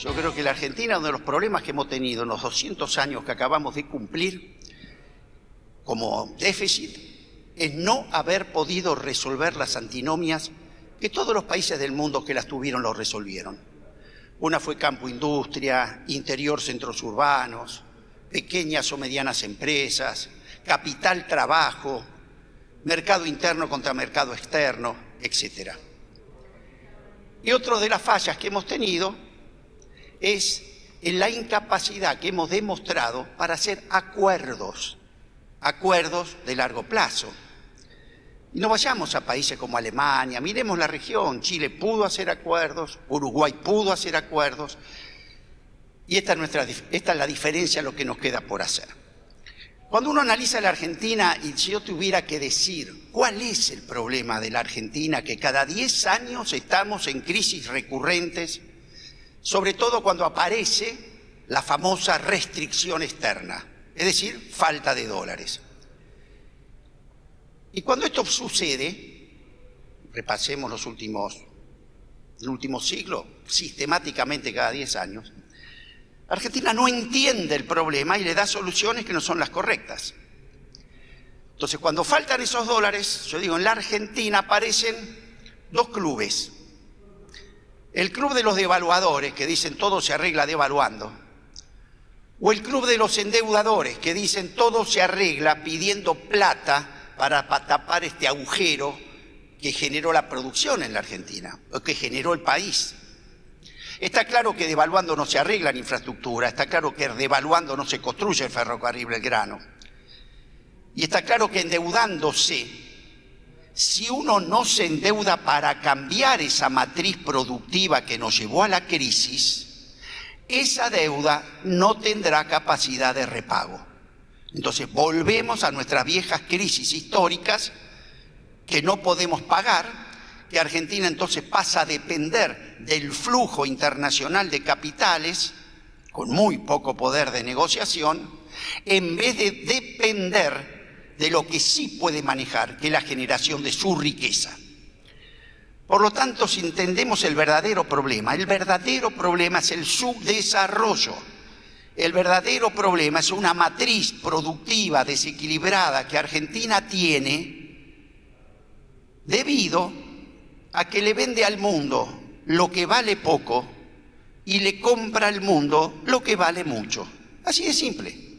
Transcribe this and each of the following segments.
Yo creo que la Argentina, uno de los problemas que hemos tenido en los 200 años que acabamos de cumplir como déficit, es no haber podido resolver las antinomias que todos los países del mundo que las tuvieron lo resolvieron. Una fue campo-industria, interior-centros urbanos, pequeñas o medianas empresas, capital-trabajo, mercado interno contra mercado externo, etc. Y otra de las fallas que hemos tenido es en la incapacidad que hemos demostrado para hacer acuerdos de largo plazo. Y no vayamos a países como Alemania, miremos la región. Chile pudo hacer acuerdos, Uruguay pudo hacer acuerdos, y esta es la diferencia, lo que nos queda por hacer. Cuando uno analiza la Argentina, y si yo tuviera que decir cuál es el problema de la Argentina, que cada 10 años estamos en crisis recurrentes, sobre todo cuando aparece la famosa restricción externa, es decir, falta de dólares. Y cuando esto sucede, repasemos el último siglo, sistemáticamente cada 10 años, Argentina no entiende el problema y le da soluciones que no son las correctas. Entonces, cuando faltan esos dólares, yo digo, en la Argentina aparecen dos clubes. El club de los devaluadores, que dicen todo se arregla devaluando, o el club de los endeudadores, que dicen todo se arregla pidiendo plata para tapar este agujero que generó la producción en la Argentina, o que generó el país. Está claro que devaluando no se arregla la infraestructura, está claro que devaluando no se construye el ferrocarril Belgrano. Y está claro que endeudándose, si uno no se endeuda para cambiar esa matriz productiva que nos llevó a la crisis, esa deuda no tendrá capacidad de repago. Entonces volvemos a nuestras viejas crisis históricas que no podemos pagar, que Argentina entonces pasa a depender del flujo internacional de capitales, con muy poco poder de negociación, en vez de depender de lo que sí puede manejar, que es la generación de su riqueza. Por lo tanto, si entendemos el verdadero problema es el subdesarrollo. El verdadero problema es una matriz productiva desequilibrada que Argentina tiene debido a que le vende al mundo lo que vale poco y le compra al mundo lo que vale mucho. Así de simple.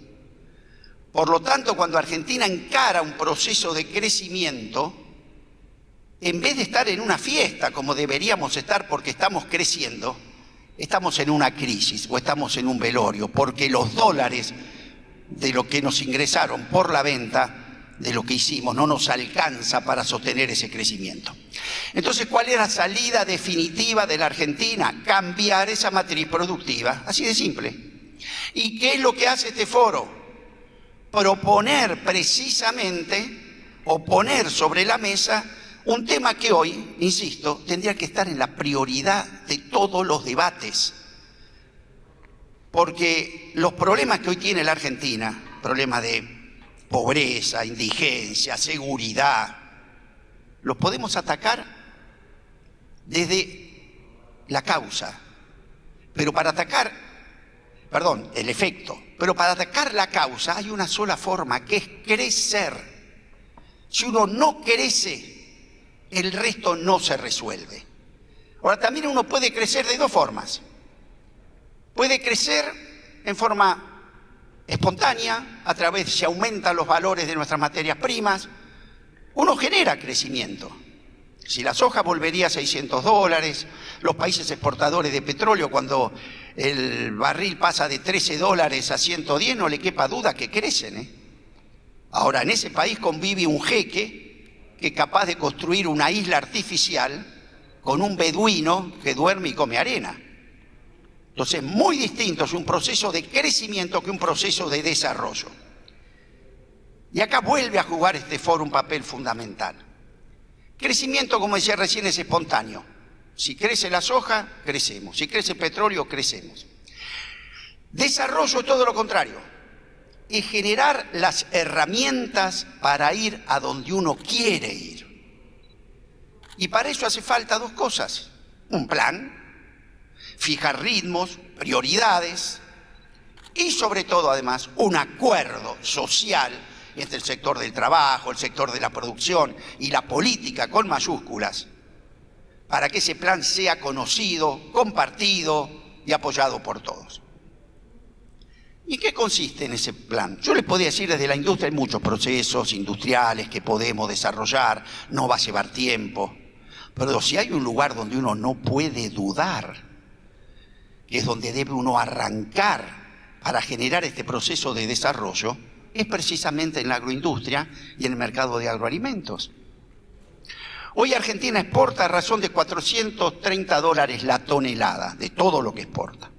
Por lo tanto, cuando Argentina encara un proceso de crecimiento, en vez de estar en una fiesta como deberíamos estar porque estamos creciendo, estamos en una crisis o estamos en un velorio, porque los dólares de lo que nos ingresaron por la venta de lo que hicimos no nos alcanza para sostener ese crecimiento. Entonces, ¿cuál es la salida definitiva de la Argentina? Cambiar esa matriz productiva, así de simple. ¿Y qué es lo que hace este foro? Proponer precisamente, o poner sobre la mesa un tema que hoy, insisto, tendría que estar en la prioridad de todos los debates. Porque los problemas que hoy tiene la Argentina, problemas de pobreza, indigencia, seguridad, los podemos atacar desde la causa. Pero para atacar, el efecto. Pero para atacar la causa hay una sola forma, que es crecer. Si uno no crece, el resto no se resuelve. Ahora, también uno puede crecer de dos formas. Puede crecer en forma espontánea, a través, se aumentan los valores de nuestras materias primas, uno genera crecimiento. Si la soja volvería a $600, los países exportadores de petróleo, cuando el barril pasa de $13 a 110, no le quepa duda que crecen, Ahora, en ese país convive un jeque que es capaz de construir una isla artificial con un beduino que duerme y come arena. Entonces, muy distinto es un proceso de crecimiento que un proceso de desarrollo. Y acá vuelve a jugar este foro un papel fundamental. Crecimiento, como decía recién, es espontáneo. Si crece la soja, crecemos. Si crece el petróleo, crecemos. Desarrollo es todo lo contrario. Es generar las herramientas para ir a donde uno quiere ir. Y para eso hace falta dos cosas. Un plan fijar ritmos, prioridades y sobre todo además un acuerdo social entre el sector del trabajo, el sector de la producción y la política con mayúsculas, para que ese plan sea conocido, compartido y apoyado por todos. ¿Y en qué consiste en ese plan? Yo les podría decir, desde la industria hay muchos procesos industriales que podemos desarrollar, no va a llevar tiempo, pero si hay un lugar donde uno no puede dudar, que es donde debe uno arrancar para generar este proceso de desarrollo, es precisamente en la agroindustria y en el mercado de agroalimentos. Hoy Argentina exporta a razón de $430 la tonelada de todo lo que exporta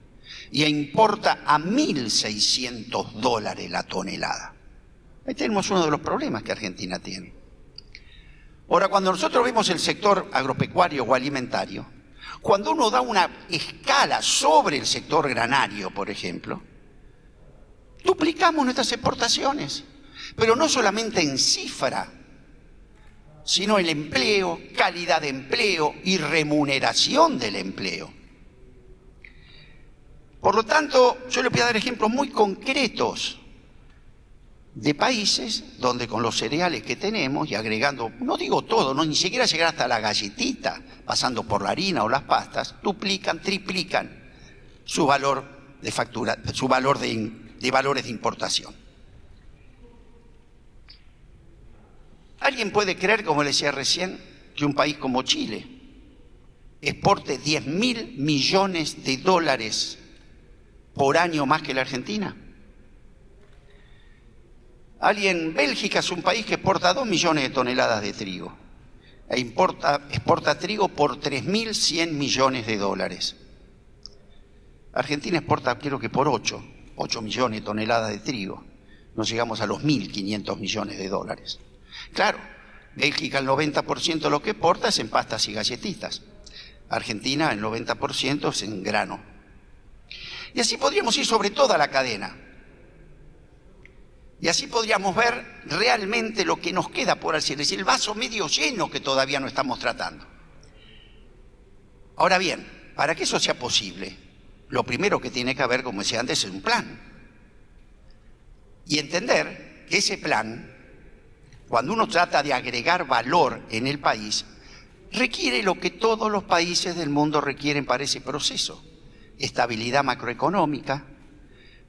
y importa a $1.600 la tonelada. Ahí tenemos uno de los problemas que Argentina tiene. Ahora, cuando nosotros vemos el sector agropecuario o alimentario, cuando uno da una escala sobre el sector granario, por ejemplo, duplicamos nuestras exportaciones, pero no solamente en cifra, sino el empleo, calidad de empleo y remuneración del empleo. Por lo tanto, yo les voy a dar ejemplos muy concretos de países donde con los cereales que tenemos y agregando, no digo todo, no, ni siquiera llegar hasta la galletita, pasando por la harina o las pastas, duplican, triplican su valor de factura, su valor de valores de importación. ¿Alguien puede creer, como le decía recién, que un país como Chile exporte 10.000 millones de dólares por año más que la Argentina? Bélgica es un país que exporta 2 millones de toneladas de trigo e exporta trigo por 3.100 millones de dólares. Argentina exporta, creo que por 8 millones de toneladas de trigo. No llegamos a los 1.500 millones de dólares. Claro, Bélgica el 90% de lo que exporta es en pastas y galletitas. Argentina el 90% es en grano. Y así podríamos ir sobre toda la cadena. Y así podríamos ver realmente lo que nos queda por hacer, es decir, el vaso medio lleno que todavía no estamos tratando. Ahora bien, para que eso sea posible, lo primero que tiene que haber, como decía antes, es un plan. Y entender que ese plan, cuando uno trata de agregar valor en el país, requiere lo que todos los países del mundo requieren para ese proceso: estabilidad macroeconómica,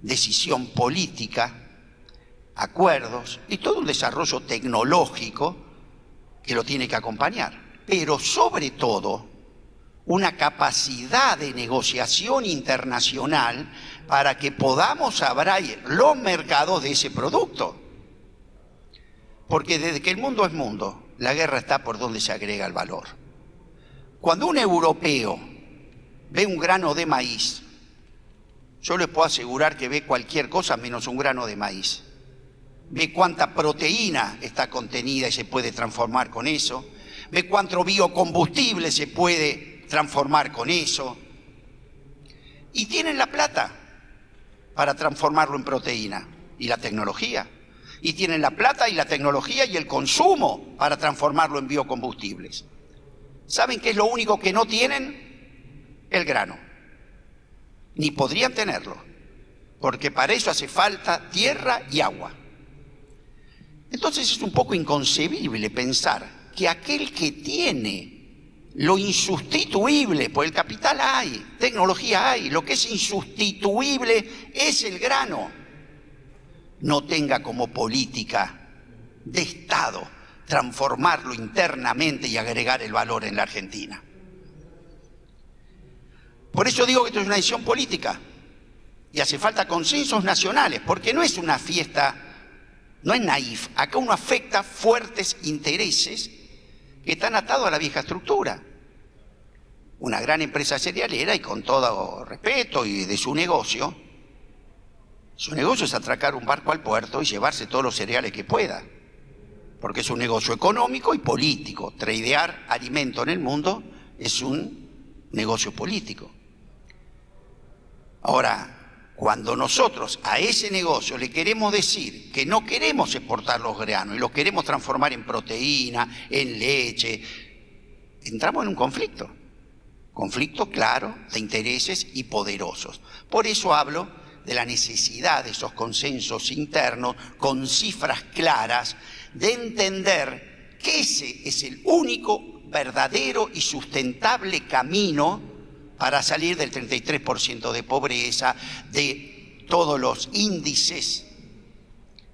decisión política, acuerdos y todo un desarrollo tecnológico que lo tiene que acompañar. Pero sobre todo, una capacidad de negociación internacional para que podamos abrir los mercados de ese producto. Porque desde que el mundo es mundo, la guerra está por donde se agrega el valor. Cuando un europeo ve un grano de maíz, yo les puedo asegurar que ve cualquier cosa menos un grano de maíz. Ve cuánta proteína está contenida y se puede transformar con eso. Ve cuánto biocombustible se puede transformar con eso. Y tienen la plata para transformarlo en proteína y la tecnología. Y tienen la plata y la tecnología y el consumo para transformarlo en biocombustibles. ¿Saben qué es lo único que no tienen? El grano. Ni podrían tenerlo, porque para eso hace falta tierra y agua. Entonces es un poco inconcebible pensar que aquel que tiene lo insustituible, pues el capital hay, tecnología hay, lo que es insustituible es el grano, no tenga como política de Estado transformarlo internamente y agregar el valor en la Argentina. Por eso digo que esto es una decisión política y hace falta consensos nacionales, porque no es una fiesta, no es naif. Acá uno afecta fuertes intereses que están atados a la vieja estructura. Una gran empresa cerealera, y con todo respeto y de su negocio es atracar un barco al puerto y llevarse todos los cereales que pueda, porque es un negocio económico y político. Tradear alimento en el mundo es un negocio político. Ahora, cuando nosotros a ese negocio le queremos decir que no queremos exportar los granos y los queremos transformar en proteína, en leche, entramos en un conflicto. Conflicto claro de intereses y poderosos. Por eso hablo de la necesidad de esos consensos internos con cifras claras, de entender que ese es el único verdadero y sustentable camino para salir del 33% de pobreza, de todos los índices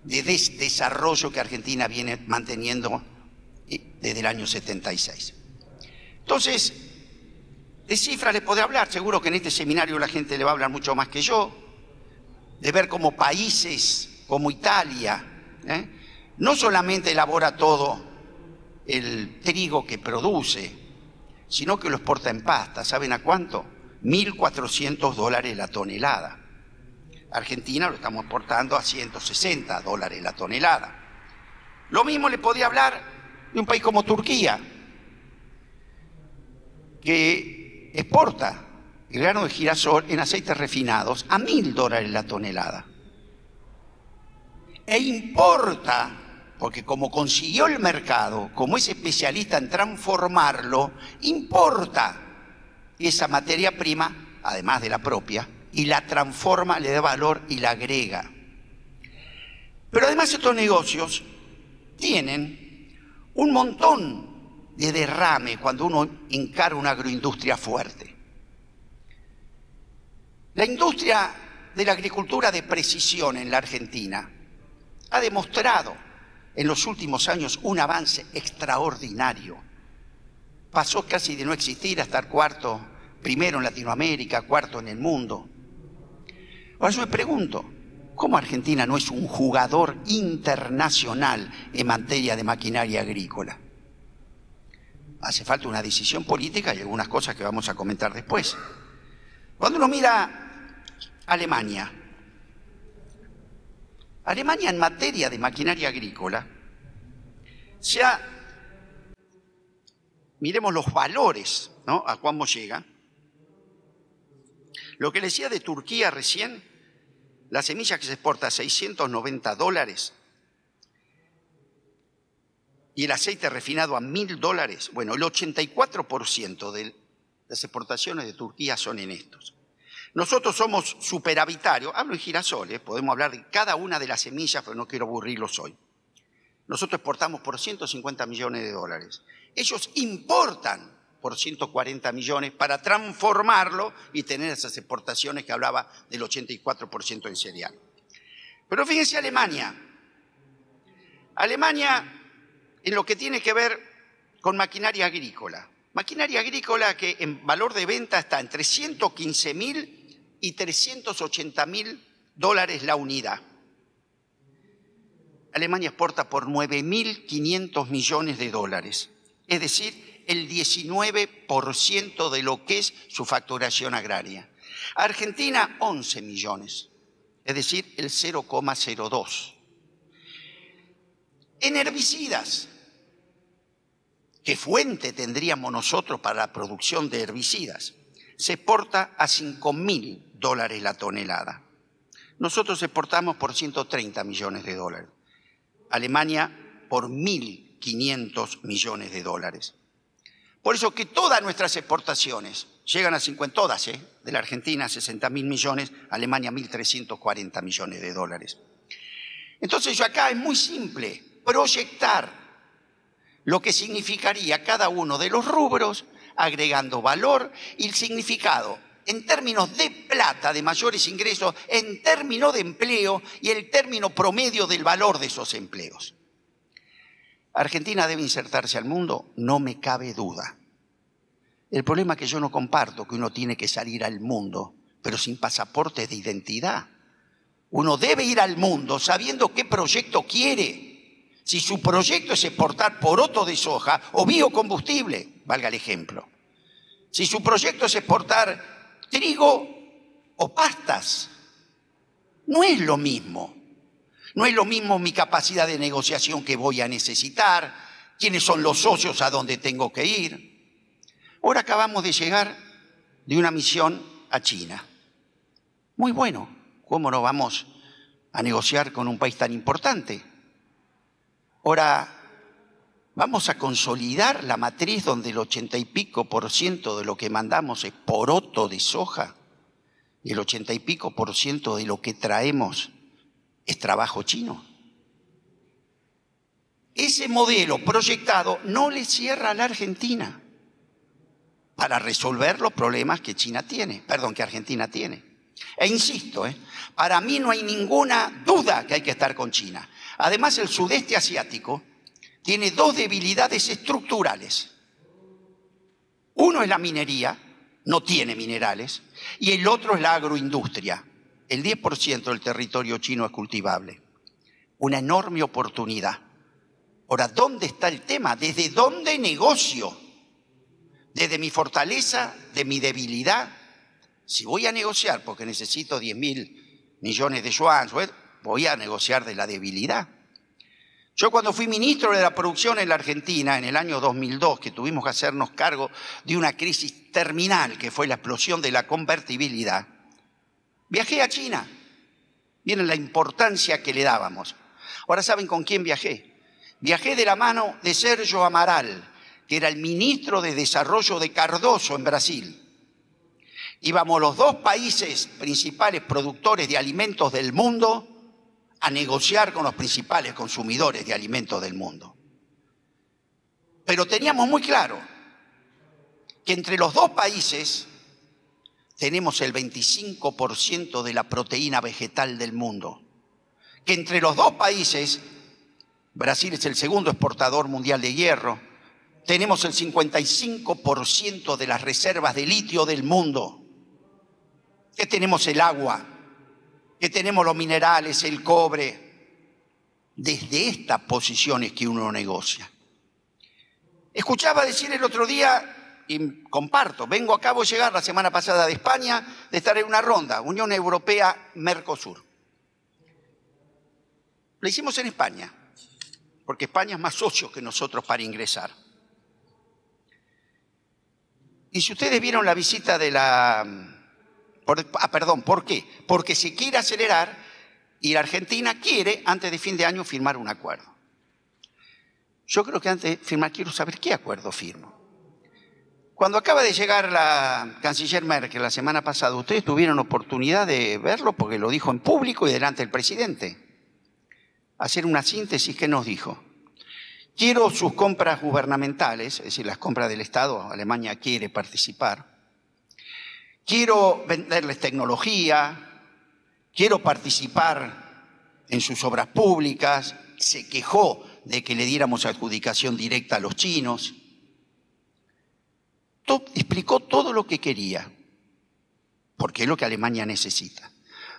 de desarrollo que Argentina viene manteniendo desde el año 76. Entonces, de cifras le podré hablar, seguro que en este seminario la gente le va a hablar mucho más que yo, de ver cómo países como Italia, no solamente elabora todo el trigo que produce, sino que lo exporta en pasta. ¿Saben a cuánto? $1.400 la tonelada. Argentina lo estamos exportando a $160 la tonelada. Lo mismo le podía hablar de un país como Turquía, que exporta el grano de girasol en aceites refinados a $1.000 la tonelada. E importa, porque como consiguió el mercado, como es especialista en transformarlo, importa esa materia prima, además de la propia, y la transforma, le da valor y la agrega. Pero además estos negocios tienen un montón de derrame cuando uno encara una agroindustria fuerte. La industria de la agricultura de precisión en la Argentina ha demostrado en los últimos años un avance extraordinario. Pasó casi de no existir a estar cuarto, primero en Latinoamérica, cuarto en el mundo. Ahora yo me pregunto, ¿cómo Argentina no es un jugador internacional en materia de maquinaria agrícola? Hace falta una decisión política y algunas cosas que vamos a comentar después. Cuando uno mira Alemania en materia de maquinaria agrícola, miremos los valores, ¿no? A cómo llega. Lo que le decía de Turquía recién, la semilla que se exporta a $690 y el aceite refinado a $1.000, bueno, el 84% de las exportaciones de Turquía son en estos. Nosotros somos superavitarios, hablo en girasol, podemos hablar de cada una de las semillas, pero no quiero aburrirlos hoy. Nosotros exportamos por $150 millones. Ellos importan por 140 millones para transformarlo y tener esas exportaciones que hablaba del 84% en cereal. Pero fíjense Alemania en lo que tiene que ver con maquinaria agrícola que en valor de venta está entre $115.000 y $380.000 la unidad. Alemania exporta por $9.500 millones, es decir, el 19% de lo que es su facturación agraria. Argentina, 11 millones, es decir, el 0,02. En herbicidas, ¿qué fuente tendríamos nosotros para la producción de herbicidas? Se exporta a $5.000 la tonelada. Nosotros exportamos por $130 millones. Alemania por $1.500 millones. Por eso que todas nuestras exportaciones llegan a 50, todas, de la Argentina 60.000 millones, Alemania 1.340 millones de dólares. Entonces yo acá es muy simple, proyectar lo que significaría cada uno de los rubros, agregando valor y el significado en términos de plata, de mayores ingresos, en términos de empleo y el término promedio del valor de esos empleos. ¿Argentina debe insertarse al mundo? No me cabe duda. El problema es que yo no comparto que uno tiene que salir al mundo, pero sin pasaporte de identidad. Uno debe ir al mundo sabiendo qué proyecto quiere. Si su proyecto es exportar poroto de soja o biocombustible, valga el ejemplo. Si su proyecto es exportar trigo o pastas, no es lo mismo. No es lo mismo mi capacidad de negociación que voy a necesitar, quiénes son los socios a donde tengo que ir. Ahora acabamos de llegar de una misión a China. Muy bueno, ¿cómo no vamos a negociar con un país tan importante? Ahora Vamos a consolidar la matriz donde el 80 y pico % de lo que mandamos es poroto de soja y el 80 y pico % de lo que traemos es trabajo chino. Ese modelo proyectado no le cierra a la Argentina para resolver los problemas que que Argentina tiene. E insisto, para mí no hay ninguna duda que hay que estar con China. Además, el sudeste asiático tiene dos debilidades estructurales. Uno es la minería, no tiene minerales, y el otro es la agroindustria. El 10% del territorio chino es cultivable. Una enorme oportunidad. Ahora, ¿dónde está el tema? ¿Desde dónde negocio? ¿Desde mi fortaleza? ¿De mi debilidad? Si voy a negociar porque necesito 10.000 millones de yuans, voy a negociar de la debilidad. Yo cuando fui ministro de la producción en la Argentina, en el año 2002, que tuvimos que hacernos cargo de una crisis terminal, que fue la explosión de la convertibilidad, viajé a China. Miren la importancia que le dábamos. Ahora, ¿saben con quién viajé? Viajé de la mano de Sergio Amaral, que era el ministro de Desarrollo de Cardoso en Brasil. Íbamos los dos países principales productores de alimentos del mundo a negociar con los principales consumidores de alimentos del mundo. Pero teníamos muy claro que entre los dos países tenemos el 25% de la proteína vegetal del mundo. Que entre los dos países, Brasil es el segundo exportador mundial de hierro, tenemos el 55% de las reservas de litio del mundo. Que tenemos el agua, que tenemos los minerales, el cobre. Desde estas posiciones que uno negocia. Escuchaba decir el otro día, y comparto, acabo de llegar la semana pasada de España, de estar en una ronda, Unión Europea-Mercosur. Lo hicimos en España, porque España es más socio que nosotros para ingresar. Y si ustedes vieron la visita de ¿por qué? Porque se quiere acelerar y la Argentina quiere, antes de fin de año, firmar un acuerdo. Yo creo que antes de firmar quiero saber qué acuerdo firmo. Cuando acaba de llegar la canciller Merkel la semana pasada, ustedes tuvieron oportunidad de verlo porque lo dijo en público y delante del presidente. Hacer una síntesis, ¿qué nos dijo? Quiero sus compras gubernamentales, es decir, las compras del Estado, Alemania quiere participar. Quiero venderles tecnología, quiero participar en sus obras públicas. Se quejó de que le diéramos adjudicación directa a los chinos. Explicó todo lo que quería, porque es lo que Alemania necesita.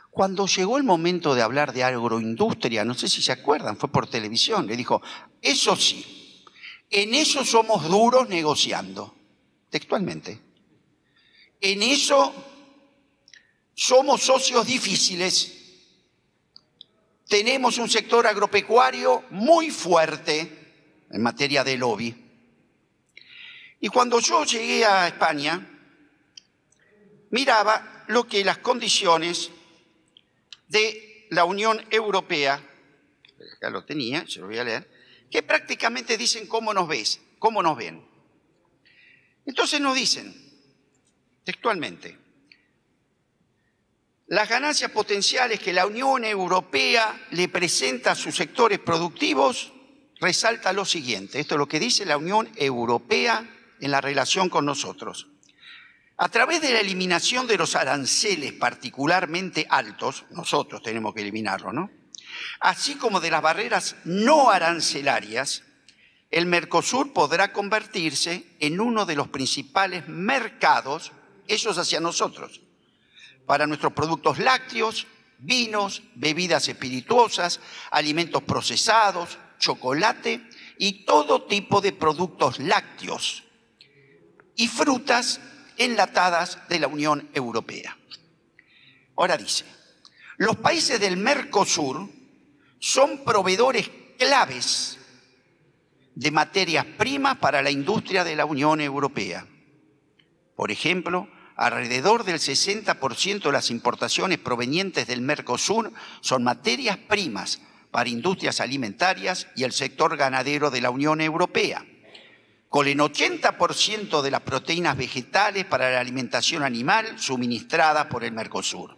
Cuando llegó el momento de hablar de agroindustria, no sé si se acuerdan, fue por televisión, le dijo, eso sí, en eso somos duros negociando, textualmente. En eso somos socios difíciles. Tenemos un sector agropecuario muy fuerte en materia de lobby. Y cuando yo llegué a España, miraba lo que las condiciones de la Unión Europea, acá lo tenía, se lo voy a leer, que prácticamente dicen cómo nos ven. Entonces nos dicen, textualmente, las ganancias potenciales que la Unión Europea le presenta a sus sectores productivos resalta lo siguiente. Esto es lo que dice la Unión Europea en la relación con nosotros. A través de la eliminación de los aranceles particularmente altos, nosotros tenemos que eliminarlo, ¿no? Así como de las barreras no arancelarias, el Mercosur podrá convertirse en uno de los principales mercados, esos hacia nosotros, para nuestros productos lácteos, vinos, bebidas espirituosas, alimentos procesados, chocolate y todo tipo de productos lácteos y frutas enlatadas de la Unión Europea. Ahora dice, los países del Mercosur son proveedores claves de materias primas para la industria de la Unión Europea. Por ejemplo, alrededor del 60% de las importaciones provenientes del Mercosur son materias primas para industrias alimentarias y el sector ganadero de la Unión Europea, con el 80% de las proteínas vegetales para la alimentación animal suministradas por el Mercosur.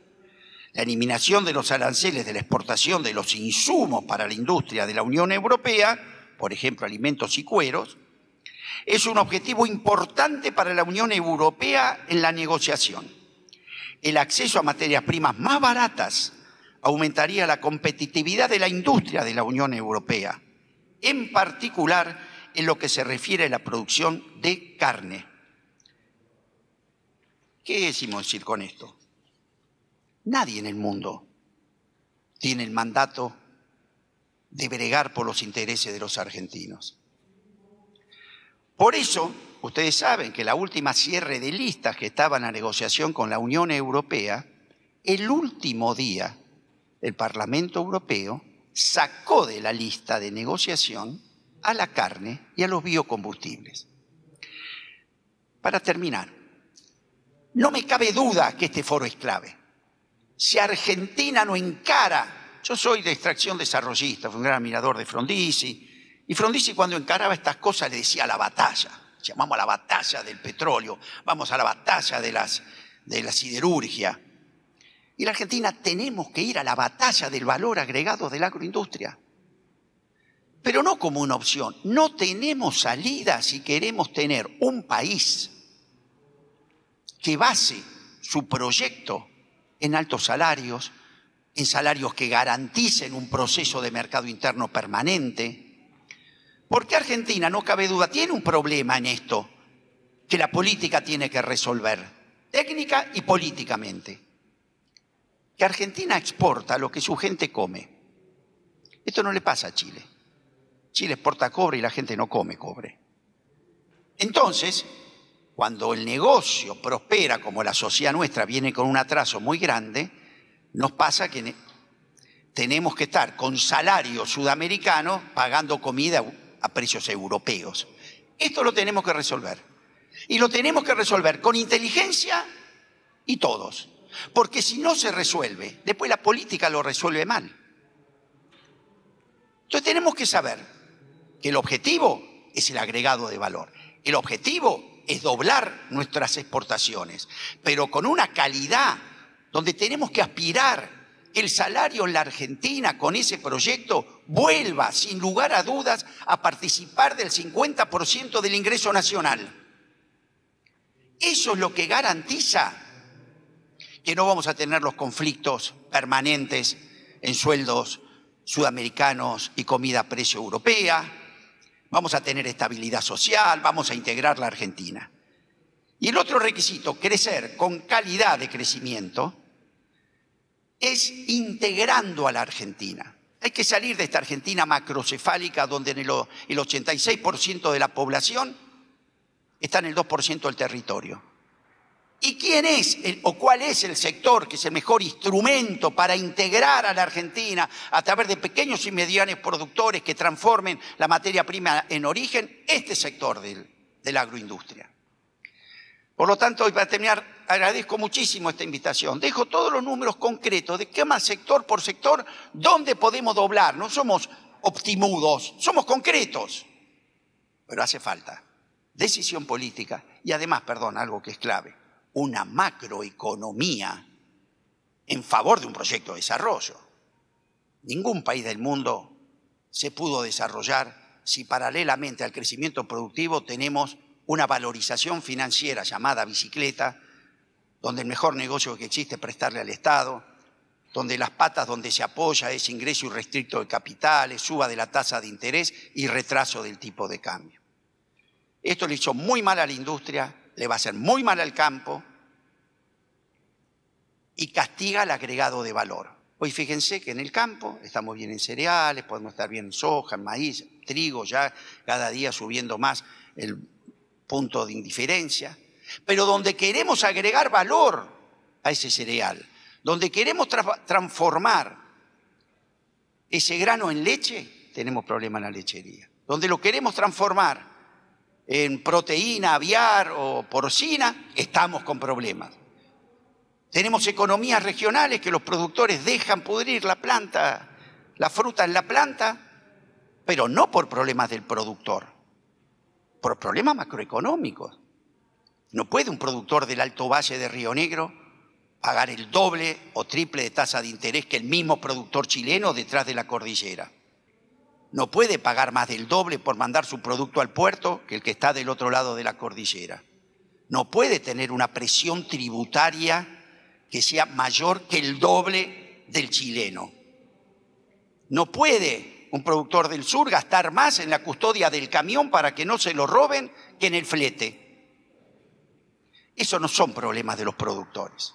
La eliminación de los aranceles de la exportación de los insumos para la industria de la Unión Europea, por ejemplo, alimentos y cueros, es un objetivo importante para la Unión Europea en la negociación. El acceso a materias primas más baratas aumentaría la competitividad de la industria de la Unión Europea, en particular en lo que se refiere a la producción de carne. ¿Qué decimos decir con esto? Nadie en el mundo tiene el mandato de bregar por los intereses de los argentinos. Por eso, ustedes saben que la última cierre de listas que estaba en la negociación con la Unión Europea, el último día, el Parlamento Europeo sacó de la lista de negociación a la carne y a los biocombustibles. Para terminar, no me cabe duda que este foro es clave. Si Argentina no encara, yo soy de extracción desarrollista, fui un gran admirador de Frondizi, y Frondizi cuando encaraba estas cosas le decía la batalla, llamamos a la batalla del petróleo, vamos a la batalla de la siderurgia. Y la Argentina tenemos que ir a la batalla del valor agregado de la agroindustria. Pero no como una opción. No tenemos salida si queremos tener un país que base su proyecto en altos salarios, en salarios que garanticen un proceso de mercado interno permanente. Porque Argentina, no cabe duda, tiene un problema en esto que la política tiene que resolver, técnica y políticamente. Que Argentina exporta lo que su gente come. Esto no le pasa a Chile. Chile exporta cobre y la gente no come cobre. Entonces, cuando el negocio prospera, como la sociedad nuestra viene con un atraso muy grande, nos pasa que tenemos que estar con salarios sudamericanos pagando comida a precios europeos. Esto lo tenemos que resolver. Y lo tenemos que resolver con inteligencia y todos. Porque si no se resuelve, después la política lo resuelve mal. Entonces tenemos que saber que el objetivo es el agregado de valor. El objetivo es doblar nuestras exportaciones, pero con una calidad donde tenemos que aspirar que el salario en la Argentina con ese proyecto vuelva, sin lugar a dudas, a participar del 50% del ingreso nacional. Eso es lo que garantiza que no vamos a tener los conflictos permanentes en sueldos sudamericanos y comida a precio europea. Vamos a tener estabilidad social, vamos a integrar la Argentina. Y el otro requisito, crecer con calidad de crecimiento, es integrando a la Argentina. Hay que salir de esta Argentina macrocefálica donde el 86% de la población está en el 2% del territorio. ¿Y quién es o cuál es el sector que es el mejor instrumento para integrar a la Argentina a través de pequeños y medianos productores que transformen la materia prima en origen? Este sector de la agroindustria. Por lo tanto, hoy para terminar, agradezco muchísimo esta invitación. Dejo todos los números concretos de qué más sector por sector, dónde podemos doblar. No somos optimudos, somos concretos. Pero hace falta decisión política y además, perdón, algo que es clave, una macroeconomía en favor de un proyecto de desarrollo. Ningún país del mundo se pudo desarrollar si paralelamente al crecimiento productivo tenemos una valorización financiera llamada bicicleta, donde el mejor negocio que existe es prestarle al Estado, donde las patas donde se apoya es ingreso irrestricto de capitales, suba de la tasa de interés y retraso del tipo de cambio. Esto le hizo muy mal a la industria, le va a hacer muy mal al campo y castiga el agregado de valor. Hoy fíjense que en el campo estamos bien en cereales, podemos estar bien en soja, en maíz, trigo, ya cada día subiendo más el punto de indiferencia. Pero donde queremos agregar valor a ese cereal, donde queremos transformar ese grano en leche, tenemos problema en la lechería. Donde lo queremos transformar en proteína aviar o porcina, estamos con problemas. Tenemos economías regionales que los productores dejan pudrir la planta la fruta en la planta, pero no por problemas del productor, por problemas macroeconómicos. No puede un productor del Alto Valle de Río Negro pagar el doble o triple de tasa de interés que el mismo productor chileno detrás de la cordillera. No puede pagar más del doble por mandar su producto al puerto que el que está del otro lado de la cordillera. No puede tener una presión tributaria que sea mayor que el doble del chileno. No puede un productor del sur gastar más en la custodia del camión para que no se lo roben que en el flete. Esos no son problemas de los productores.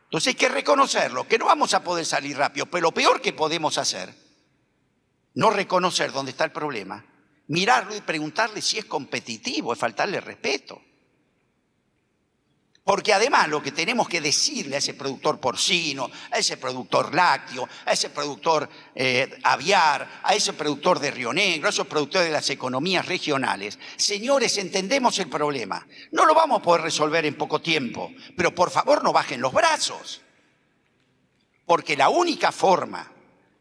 Entonces hay que reconocerlo, que no vamos a poder salir rápido, pero lo peor que podemos hacer, no reconocer dónde está el problema, mirarlo y preguntarle si es competitivo, es faltarle respeto. Porque además lo que tenemos que decirle a ese productor porcino, a ese productor lácteo, a ese productor aviar, a ese productor de Río Negro, a esos productores de las economías regionales, señores, entendemos el problema. No lo vamos a poder resolver en poco tiempo, pero por favor no bajen los brazos. Porque la única forma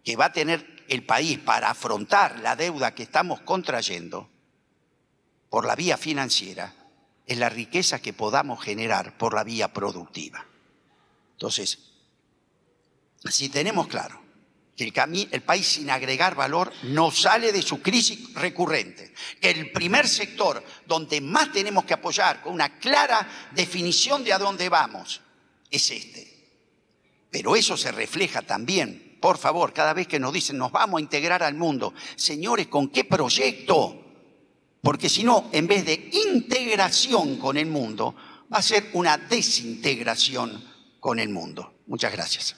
que va a tener el país para afrontar la deuda que estamos contrayendo por la vía financiera es la riqueza que podamos generar por la vía productiva. Entonces, si tenemos claro que el país sin agregar valor no sale de su crisis recurrente, que el primer sector donde más tenemos que apoyar con una clara definición de a dónde vamos es este. Pero eso se refleja también, por favor, cada vez que nos dicen nos vamos a integrar al mundo. Señores, ¿con qué proyecto? Porque si no, en vez de integración con el mundo, va a ser una desintegración con el mundo. Muchas gracias.